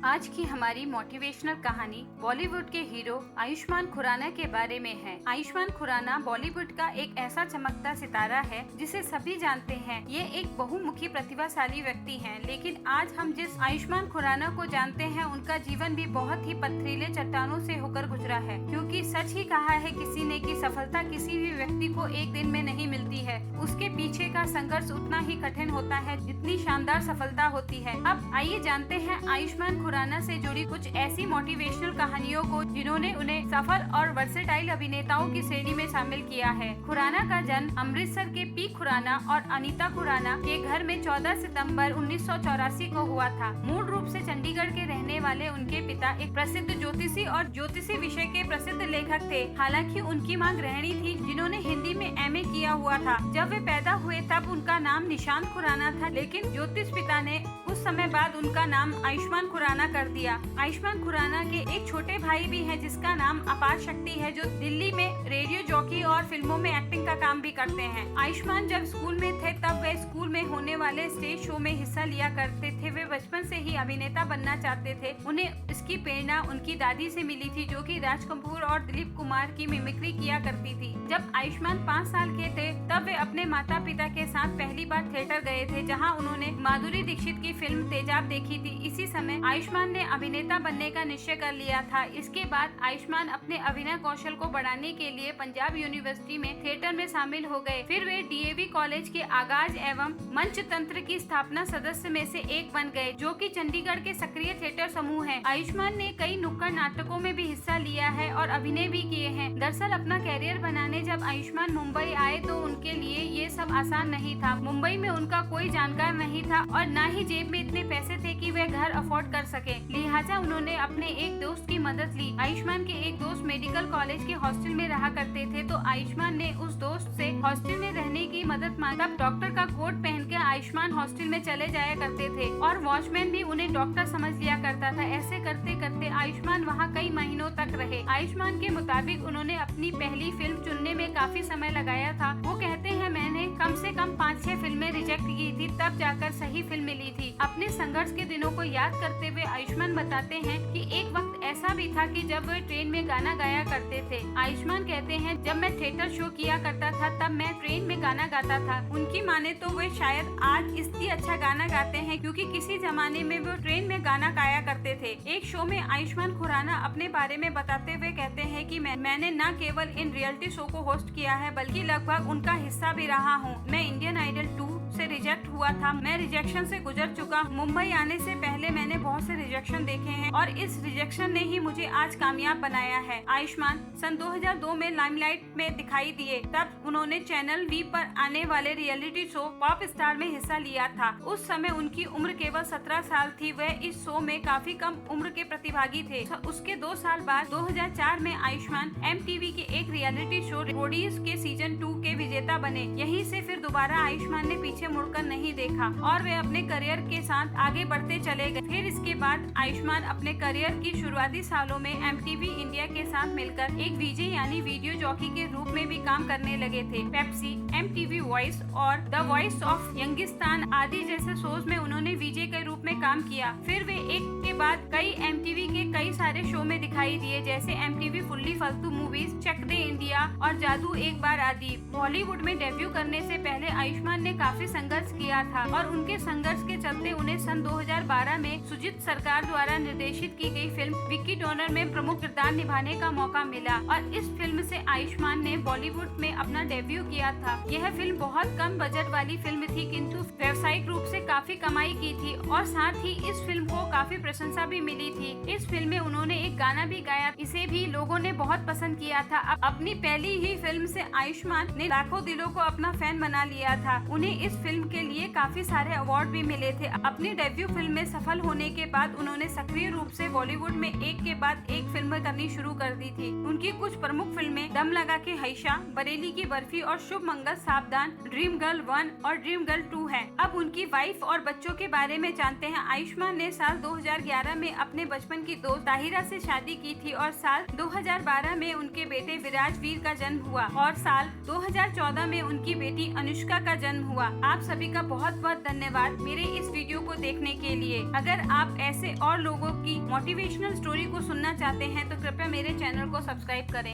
आज की हमारी मोटिवेशनल कहानी बॉलीवुड के हीरो आयुष्मान खुराना के बारे में है। आयुष्मान खुराना बॉलीवुड का एक ऐसा चमकता सितारा है जिसे सभी जानते हैं। ये एक बहुमुखी प्रतिभाशाली व्यक्ति हैं, लेकिन आज हम जिस आयुष्मान खुराना को जानते हैं उनका जीवन भी बहुत ही पथरीले चट्टानों से होकर गुजरा है। क्योंकि सच ही कहा है किसी ने कि सफलता किसी भी व्यक्ति को एक दिन में नहीं मिलती है, उसके पीछे का संघर्ष उतना ही कठिन होता है जितनी शानदार सफलता होती है। अब आइए जानते हैं आयुष्मान खुराना से जुड़ी कुछ ऐसी मोटिवेशनल कहानियों को जिन्होंने उन्हें सफल और वर्सेटाइल अभिनेताओं की श्रेणी में शामिल किया है। खुराना का जन्म अमृतसर के पी खुराना और अनीता खुराना के घर में 14 सितंबर 1984 को हुआ था। मूल रूप से चंडीगढ़ के रहने वाले उनके पिता एक प्रसिद्ध ज्योतिषी और ज्योतिषी विषय के प्रसिद्ध लेखक थे। हालांकि उनकी मां गृहिणी थी जिन्होंने हिंदी में एमए किया हुआ था। जब वे पैदा हुए तब उनका नाम निशांत खुराना था, लेकिन ज्योतिष पिता ने कुछ समय बाद उनका नाम आयुष्मान खुराना कर दिया। आयुष्मान खुराना के एक छोटे भाई भी हैं जिसका नाम अपार शक्ति है, जो दिल्ली में रेडियो जॉकी और फिल्मों में एक्टिंग का काम भी करते हैं। आयुष्मान जब स्कूल में थे तब वे स्कूल में होने वाले स्टेज शो में हिस्सा लिया करते थे। वे बचपन से ही अभिनेता बनना चाहते थे। उन्हें इसकी प्रेरणा उनकी दादी से मिली थी, जो कि राज कपूर और दिलीप कुमार की मिमिक्री किया करती थी। जब आयुष्मान 5 साल के थे तब वे अपने माता पिता के साथ पहली बार थिएटर गए थे, जहां उन्होंने माधुरी दीक्षित की फिल्म तेजाब देखी थी। इसी समय आयुष्मान ने अभिनेता बनने का निश्चय कर लिया था। इसके बाद आयुष्मान अपने अभिनय कौशल को बढ़ाने के लिए पंजाब यूनिवर्सिटी में थिएटर में शामिल हो गए। फिर वे डीएवी कॉलेज के आगाज एवं मंच तंत्र की स्थापना सदस्य में से एक बन गए, जो कि चंडीगढ़ के सक्रिय थिएटर समूह है। आयुष्मान ने कई नुक्कड़ नाटकों में भी हिस्सा लिया है और अभिनय भी किए हैं। दरअसल अपना कैरियर बनाने जब आयुष्मान मुंबई आए तो उनके लिए ये सब आसान नहीं था। मुंबई में उनका कोई जानकार नहीं था और न ही जेब में इतने पैसे थे कि वे घर अफोर्ड कर सके। लिहाजा उन्होंने अपने एक दोस्त की मदद ली। आयुष्मान के एक दोस्त मेडिकल कॉलेज के हॉस्टल में रहा करते थे, तो आयुष्मान ने उस दोस्त से हॉस्टल में रहने की मदद मांगी। तब डॉक्टर का कोट पहन के आयुष्मान हॉस्टल में चले जाया करते थे और वॉचमैन भी उन्हें डॉक्टर समझ लिया करता था। ऐसे करते करते आयुष्मान वहाँ कई महीनों तक रहे। आयुष्मान के मुताबिक उन्होंने अपनी पहली फिल्म चुनने में काफी समय लगाया था। वो कहते हैं, मैंने कम से कम 5-6 फिल्में रिजेक्ट की थी, तब जाकर सही फिल्म मिली थी। अपने संघर्ष के दिनों को याद करते हुए आयुष्मान बताते हैं कि एक वक्त ऐसा भी था कि जब वे ट्रेन में गाना गाया करते थे। आयुष्मान कहते हैं, जब मैं थिएटर शो किया करता था तब मैं ट्रेन में गाना गाता था। उनकी माने तो वे शायद आज इसलिए अच्छा गाना गाते हैं क्योंकि किसी जमाने में वो ट्रेन में गाना गाया करते थे। एक शो में आयुष्मान खुराना अपने बारे में बताते हुए कहते हैं कि मैंने न केवल इन रियलिटी शो को होस्ट किया है बल्कि लगभग उनका हिस्सा भी रहा हूँ। मैं इंडियन आइडल 2 से रिजेक्ट हुआ था। मैं रिजेक्शन से गुजर चुका। मुंबई आने से पहले मैंने बहुत से रिजेक्शन देखे हैं और इस रिजेक्शन ने ही मुझे आज कामयाब बनाया है। आयुष्मान सन 2002 में लाइमलाइट में दिखाई दिए। तब उन्होंने चैनल वी पर आने वाले रियलिटी शो पॉप स्टार में हिस्सा लिया था। उस समय उनकी उम्र केवल 17 साल थी। वह इस शो में काफी कम उम्र के प्रतिभागी थे। उसके 2 साल बाद 2004 में आयुष्मान MTV के एक रियलिटी शो रोडीज के सीजन 2 के विजेता बने। यहीं से फिर दोबारा आयुष्मान ने पीछे मुड़कर नहीं देखा और वे अपने करियर के साथ आगे बढ़ते चले गए। फिर इसके बाद आयुष्मान अपने करियर की शुरुआती सालों में MTV इंडिया के साथ मिलकर एक VJ यानी वीडियो जॉकी के रूप में भी काम करने लगे थे। पेप्सी, MTV वॉइस और द वॉइस ऑफ यंगिस्तान आदि जैसे शोज में उन्होंने VJ के रूप में काम किया। फिर वे एक के बाद कई MTV के कई सारे शो में दिखाई दिए, जैसे MTV फुल्ली फालतू मूवीज, चक दे इंडिया और जादू एक बार आदि। बॉलीवुड में डेब्यू करने से पहले आयुष्मान ने काफी संघर्ष किया था और उनके संघर्ष के चलते उन्हें सन 2012 में सुजीत सरकार द्वारा निर्देशित की गई फिल्म विक्की डोनर में प्रमुख किरदार निभाने का मौका मिला और इस फिल्म से आयुष्मान ने बॉलीवुड में अपना डेब्यू किया था। यह फिल्म बहुत कम बजट वाली फिल्म थी, किंतु व्यावसायिक रूप से काफी कमाई की थी और साथ ही इस फिल्म को काफी प्रशंसा भी मिली थी। इस फिल्म में उन्होंने एक गाना भी गाया, इसे भी लोगों ने बहुत पसंद किया था। अपनी पहली ही फिल्म से आयुष्मान ने लाखों दिलों को अपना फैन बना लिया था। उन्हें इस फिल्म के लिए काफी सारे अवार्ड भी मिले थे। अपनी डेब्यू फिल्म में सफल होने के बाद उन्होंने सक्रिय रूप से बॉलीवुड में एक के बाद एक फिल्में करनी शुरू कर दी थी। उनकी कुछ प्रमुख फिल्में दम लगा के हैशा, बरेली की बर्फी और शुभ मंगल सावधान, ड्रीम गर्ल 1 और ड्रीम गर्ल 2 है। अब उनकी वाइफ और बच्चों के बारे में जानते हैं। आयुष्मान ने साल 2011 में अपने बचपन की दोस्त ताहिरा से शादी की थी और साल 2012 में उनके बेटे विराज वीर का जन्म हुआ और साल 2014 में उनकी बेटी अनुष्का का जन्म हुआ। आप सभी का बहुत बहुत धन्यवाद मेरे इस वीडियो को देखने के लिए। अगर आप ऐसे और लोगों की मोटिवेशनल स्टोरी को सुनना चाहते हैं तो कृपया मेरे चैनल को सब्सक्राइब करें।